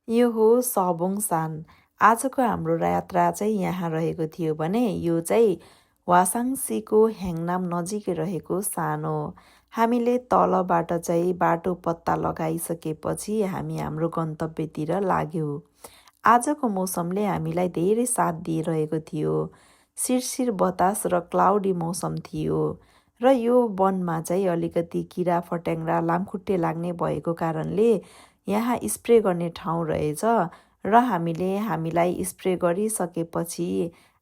यो हो सबोङसान। आजको हाम्रो यात्रा चाहिँ यहाँ रहेको थियो भने यो चाहिँ वासाङसीको ह्याङनाम नजिकै रहेको सानो। हामीले तलबाट चाहिँ बाटो पत्ता लगाइसकेपछि हामी हाम्रो गन्तव्यतिर लाग्यौँ। आजको मौसमले हामीलाई धेरै साथ दिइरहेको थियो। शिरशिर बतास र क्लाउडी मौसम थियो र यो वनमा चाहिँ अलिकति किरा फट्याङ्ग्रा लामखुट्टे लाग्ने भएको कारणले यहाँ स्प्रे गर्ने ठाउँ रहेछ र हामीलाई स्प्रे गरिसकेपछि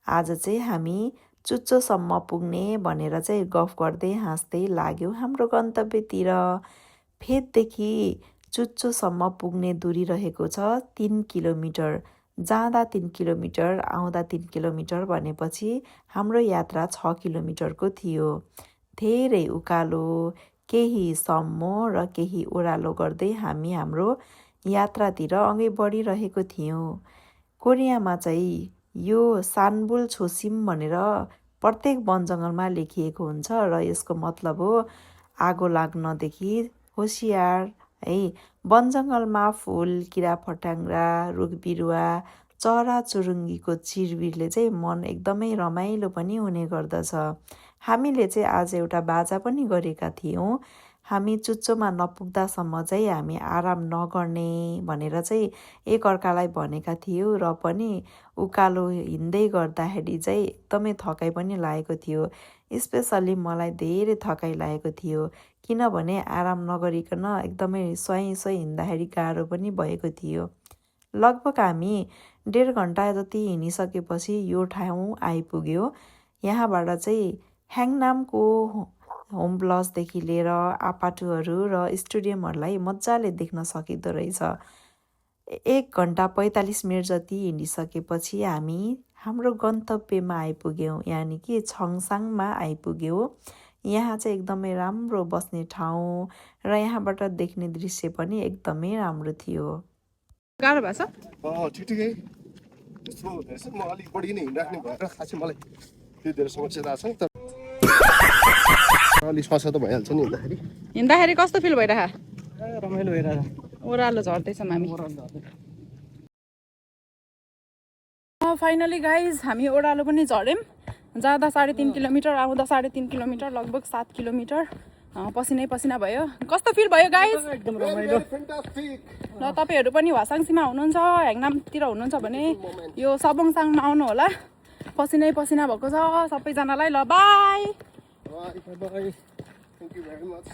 आज चाहिँ हामी चुच्चोसम्म पुग्ने भनेर चाहिँ गफ गर्दै हाँस्दै लाग्यौँ हाम्रो गन्तव्यतिर। फेददेखि चुच्चोसम्म पुग्ने दूरी रहेको छ 3 किलोमिटर। जाँदा 3 किलोमिटर आउँदा 3 किलोमिटर भनेपछि हाम्रो यात्रा 6 किलोमिटरको थियो। धेरै उकालो, केही सम्मो र केही ओह्रालो गर्दै हामी हाम्रो यात्रातिर अघि बढिरहेको थियौँ। कोरियामा चाहिँ यो सानबुल छोसिम भनेर प्रत्येक वन जङ्गलमा लेखिएको हुन्छ र यसको मतलब हो आगो लाग्नदेखि होसियार है। वन जङ्गलमा फुल, किरा फट्याङ्ग्रा, रुख बिरुवा, चरा चुरुङ्गीको चिरबिरले चाहिँ मन एकदमै रमाइलो पनि हुने गर्दछ। हामीले चाहिँ आज एउटा बाजा पनि गरेका थियौँ। हामी चुच्चोमा नपुग्दासम्म चाहिँ हामी आराम नगर्ने भनेर चाहिँ एकअर्कालाई भनेका थियौँ र पनि उकालो हिँड्दै गर्दाखेरि चाहिँ एकदमै थकाइ पनि लागेको थियो। स्पेसल्ली मलाई धेरै थकाइ लागेको थियो किनभने आराम नगरिकन एकदमै स्वाई हिँड्दाखेरि गाह्रो पनि भएको थियो। लगभग हामी 1.5 घन्टा जति हिँडिसकेपछि यो ठाउँ आइपुग्यो। यहाँबाट चाहिँ ह्याङनामको होम प्लसदेखि लिएर आपाटुहरू र स्टेडियमहरूलाई मजाले देख्न सकिँदो रहेछ। 1 घन्टा 45 मिनट जति हिँडिसकेपछि हामी हाम्रो गन्तव्यमा आइपुग्यौँ, यानि कि छङसाङमा आइपुग्यौँ। यहाँ चाहिँ एकदमै राम्रो बस्ने ठाउँ र यहाँबाट देख्ने दृश्य पनि एकदमै राम्रो थियो। गाह्रो भएछ? ठिकै त्यस्तो रहेछ। म अलिक बढी नै हिँडिराख्ने भएर खासै मलाई त्यो धेरै समस्या थाहा छैन, तर अलिक समस्या त भइहाल्छ नि हिँड्दाखेरि कस्तो फिल भइरहेको? रमाइलो भइरहेछ। ओह्रालो झर्दैछौँ हामी। फाइनली गाइज हामी ओह्रालो पनि झऱ्यौँ। जाँदा 3.5 किलोमिटर आउँदा 3.5 किलोमिटर लगभग 7 किलोमिटर पसिनै पसिना भयो। कस्तो फिल भयो गाइज? एकदम रमाइलो। ल तपाईँहरू पनि वासाङसीमा हुनुहुन्छ, ह्याङनामतिर हुनुहुन्छ भने यो सबोङसाङमा आउनु होला। पसिनै पसिना भएको छ सबैजनालाई। ल by. Bye. Thank you very much.